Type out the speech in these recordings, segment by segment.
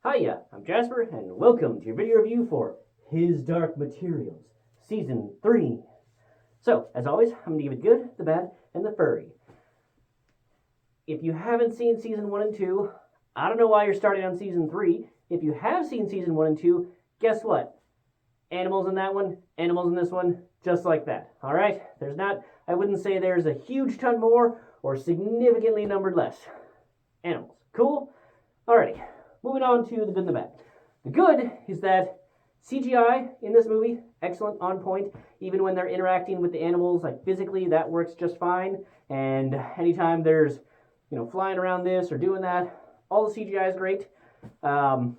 Hiya, I'm Jasper, and welcome to your video review for His Dark Materials, Season 3. So, as always, I'm going to give it good, the bad, and the furry. If you haven't seen Season 1 and 2, I don't know why you're starting on Season 3. If you have seen Season 1 and 2, guess what? Animals in that one, animals in this one, just like that. Alright? I wouldn't say there's a huge ton more or significantly numbered less. Animals. Cool? Alrighty. Moving on to the good and the bad. The good is that CGI in this movie, excellent, on point. Even when they're interacting with the animals, like physically, that works just fine. And anytime there's, flying around this or doing that, all the CGI is great. The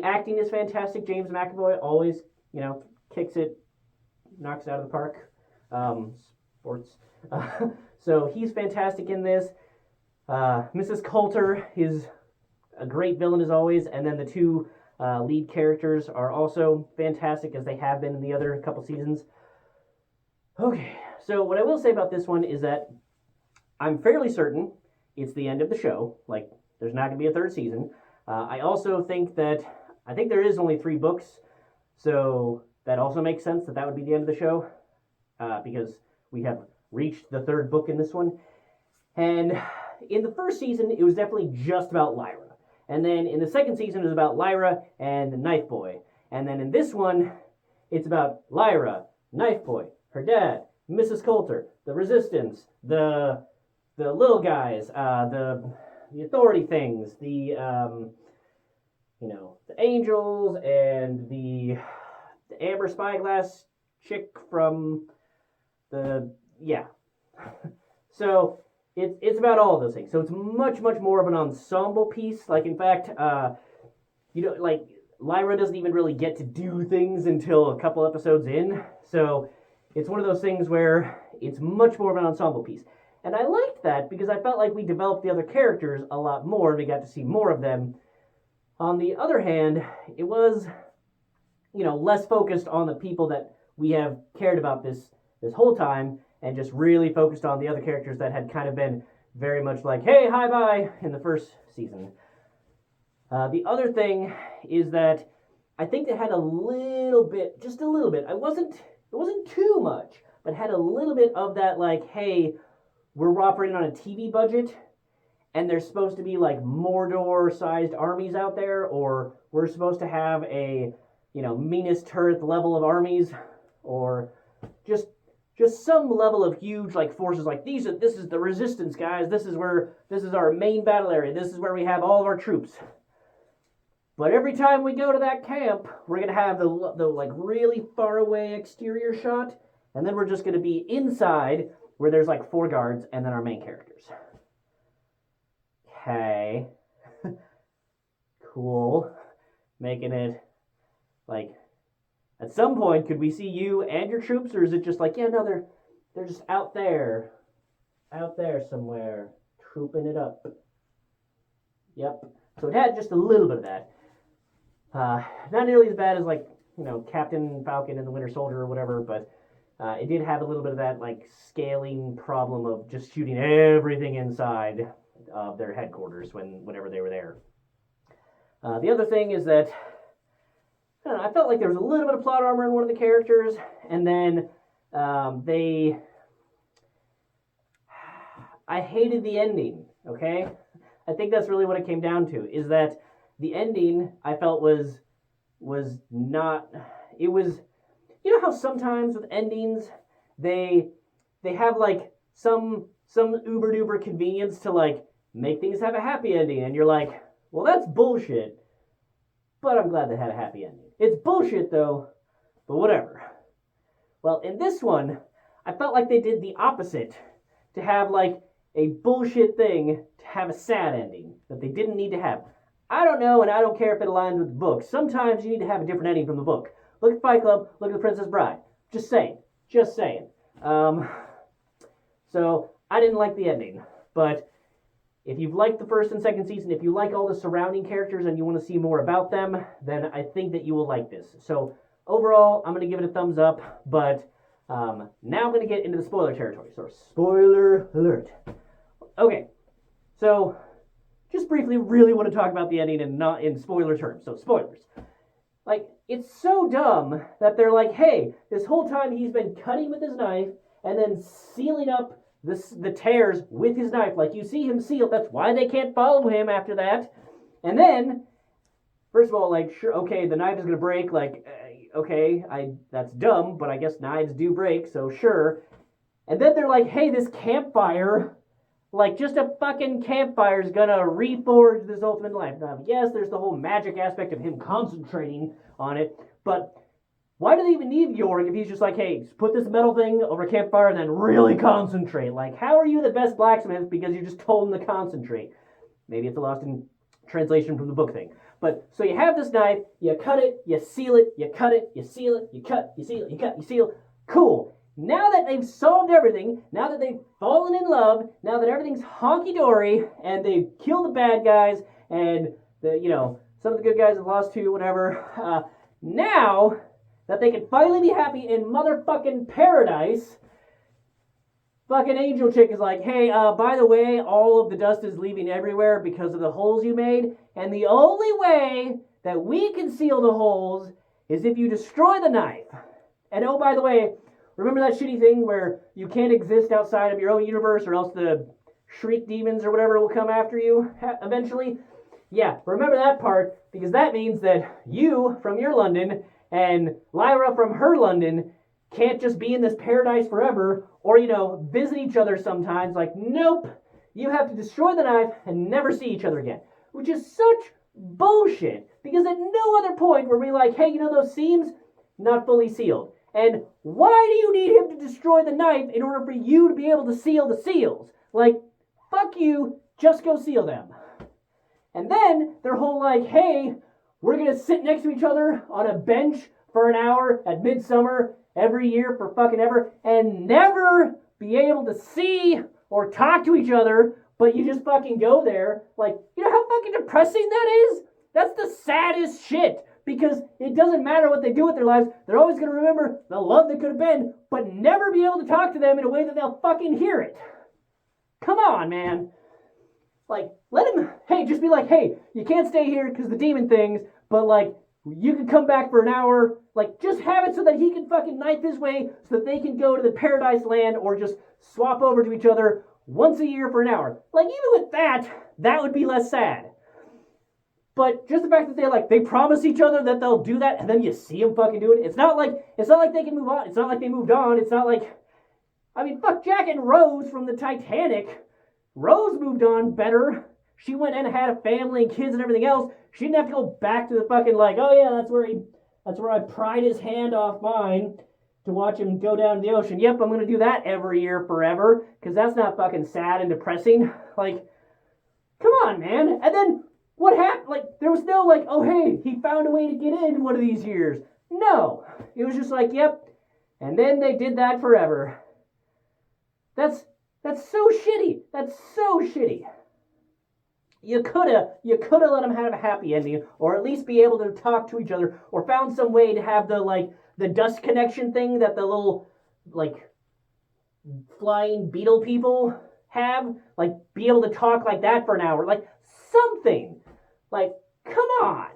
acting is fantastic. James McAvoy always, kicks it, knocks it out of the park. Sports. So he's fantastic in this. Mrs. Coulter is a great villain as always, and then the two lead characters are also fantastic as they have been in the other couple seasons. Okay, so what I will say about this one is that I'm fairly certain it's the end of the show. Like, there's not going to be a third season. I also think there is only 3 books, so that also makes sense that would be the end of the show, because we have reached the 3rd book in this one. And in the first season, it was definitely just about Lyra. And then in the second season, it was about Lyra and the Knife Boy. And then in this one, it's about Lyra, Knife Boy, her dad, Mrs. Coulter, the Resistance, the little guys, the authority things, the angels, and the Amber Spyglass chick from So it's about all of those things. So it's much, much more of an ensemble piece. Like, in fact, Lyra doesn't even really get to do things until a couple episodes in. So it's one of those things where it's much more of an ensemble piece. And I liked that because I felt like we developed the other characters a lot more and we got to see more of them. On the other hand, it was, less focused on the people that we have cared about this whole time, and just really focused on the other characters that had kind of been very much like, hey, hi, bye, in the first season. The other thing is that I think they had a little bit, just a little bit, it wasn't too much, but had a little bit of that, like, hey, we're operating on a TV budget, and there's supposed to be, like, Mordor-sized armies out there, or we're supposed to have a, Minas Tirith level of armies, or just some level of huge, like, forces, like, this is the Resistance, guys, this is our main battle area, this is where we have all of our troops. But every time we go to that camp, we're going to have the like, really far away exterior shot, and then we're just going to be inside, where there's, like, 4 guards, and then our main characters. Okay. Cool. Making it, like, at some point, could we see you and your troops, or is it just like, no, they're just out there somewhere, trooping it up. Yep. So it had just a little bit of that. Not nearly as bad as, like, Captain Falcon and the Winter Soldier or whatever, but it did have a little bit of that, like, scaling problem of just shooting everything inside of their headquarters whenever they were there. The other thing is that I felt like there was a little bit of plot armor in one of the characters, and then I hated the ending, okay? I think that's really what it came down to, is that the ending I felt was not, it was, how sometimes with endings, they have, like, some uber-duper convenience to, like, make things have a happy ending, and you're like, well, that's bullshit, but I'm glad they had a happy ending. It's bullshit, though, but whatever. Well, in this one, I felt like they did the opposite, to have, like, a bullshit thing to have a sad ending that they didn't need to have. I don't know, and I don't care if it aligns with the book. Sometimes you need to have a different ending from the book. Look at Fight Club, look at The Princess Bride. Just saying. So, I didn't like the ending, but if you've liked the first and second season, if you like all the surrounding characters and you want to see more about them, then I think that you will like this. So, overall, I'm going to give it a thumbs up, but now I'm going to get into the spoiler territory. So, spoiler alert. Okay, so just briefly really want to talk about the ending and not in spoiler terms. So, spoilers. Like, it's so dumb that they're like, hey, this whole time he's been cutting with his knife and then sealing up the tears with his knife. Like, you see him seal. That's why they can't follow him after that. And then, first of all, like, sure, okay, the knife is going to break. Like, okay, that's dumb, but I guess knives do break, so sure. And then they're like, hey, this campfire, like, just a fucking campfire is gonna reforge this ultimate life. Now, yes, there's the whole magic aspect of him concentrating on it, but why do they even need Yorick if he's just like, hey, put this metal thing over a campfire and then really concentrate? Like, how are you the best blacksmith because you just told him to concentrate? Maybe it's a lost in translation from the book thing. But, so you have this knife, you cut it, you seal it, you cut it, you seal it, you cut, you seal, you cut, you seal. Cool. Now that they've solved everything, now that they've fallen in love, now that everything's honky-dory, and they've killed the bad guys, and some of the good guys have lost too, whatever, now that they can finally be happy in motherfucking paradise, fucking Angel Chick is like, hey, by the way, all of the dust is leaving everywhere because of the holes you made, and the only way that we can seal the holes is if you destroy the knife. And oh, by the way, remember that shitty thing where you can't exist outside of your own universe or else the shriek demons or whatever will come after you eventually? Yeah, remember that part, because that means that you from your London and Lyra from her London can't just be in this paradise forever or, visit each other sometimes. Like, nope, you have to destroy the knife and never see each other again, which is such bullshit, because at no other point were we like, hey, those seams? Not fully sealed. And why do you need him to destroy the knife in order for you to be able to seal the seals? Like, fuck you, just go seal them. And then their whole like, hey, we're going to sit next to each other on a bench for an hour at midsummer every year for fucking ever and never be able to see or talk to each other, but you just fucking go there. Like, you know how fucking depressing that is? That's the saddest shit. Because it doesn't matter what they do with their lives, they're always going to remember the love that could have been, but never be able to talk to them in a way that they'll fucking hear it. Come on, man. Like, let him, hey, just be like, hey, you can't stay here because the demon things, but like, you can come back for an hour. Like, just have it so that he can fucking knife his way so that they can go to the paradise land or just swap over to each other once a year for an hour. Like, even with that would be less sad. But just the fact that they promise each other that they'll do that, and then you see them fucking do it. It's not like they can move on. It's not like they moved on. It's not like, I mean, fuck Jack and Rose from the Titanic. Rose moved on better. She went and had a family and kids and everything else. She didn't have to go back to the fucking like, oh yeah, that's where I pried his hand off mine to watch him go down to the ocean. Yep, I'm gonna do that every year forever, because that's not fucking sad and depressing. Like, come on, man. And then what happened? Like, there was no like, oh hey, he found a way to get in one of these years. No. It was just like, yep. And then they did that forever. That's so shitty. That's so shitty. You coulda let them have a happy ending, or at least be able to talk to each other, or found some way to have the dust connection thing that the little like flying beetle people have, like be able to talk like that for an hour, like something. Like, come on.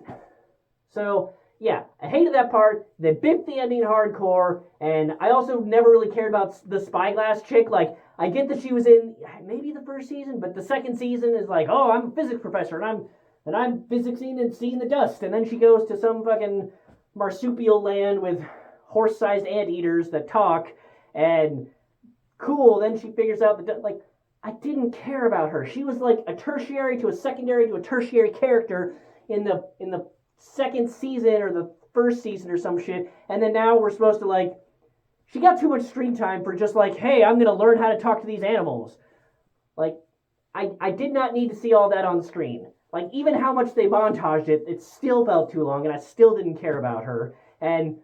So, yeah, I hated that part. They biffed the ending hardcore, and I also never really cared about the Spyglass chick. Like, I get that she was in maybe the first season, but the second season is like, oh, I'm a physics professor, and I'm physicsing and seeing the dust, and then she goes to some fucking marsupial land with horse-sized anteaters that talk, and cool, then she figures out that, like, I didn't care about her. She was like a tertiary to a secondary to a tertiary character in the second season or the first season or some shit. And then now we're supposed to like, she got too much screen time for just like, hey, I'm going to learn how to talk to these animals. Like, I did not need to see all that on screen. Like, even how much they montaged it, it still felt too long, and I still didn't care about her. And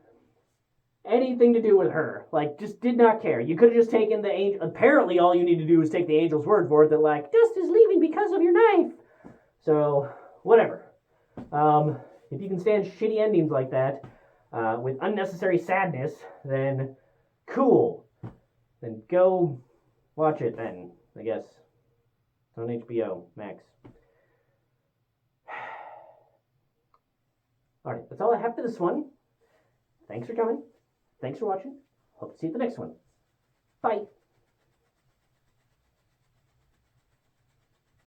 anything to do with her. Like, just did not care. You could have just taken the angel. Apparently, all you need to do is take the angel's word for it that, like, dust is leaving because of your knife. So, whatever. If you can stand shitty endings like that, with unnecessary sadness, then cool. Then go watch it then, I guess. It's on HBO Max. All right, that's all I have for this one. Thanks for coming. Thanks for watching. Hope to see you at the next one. Bye.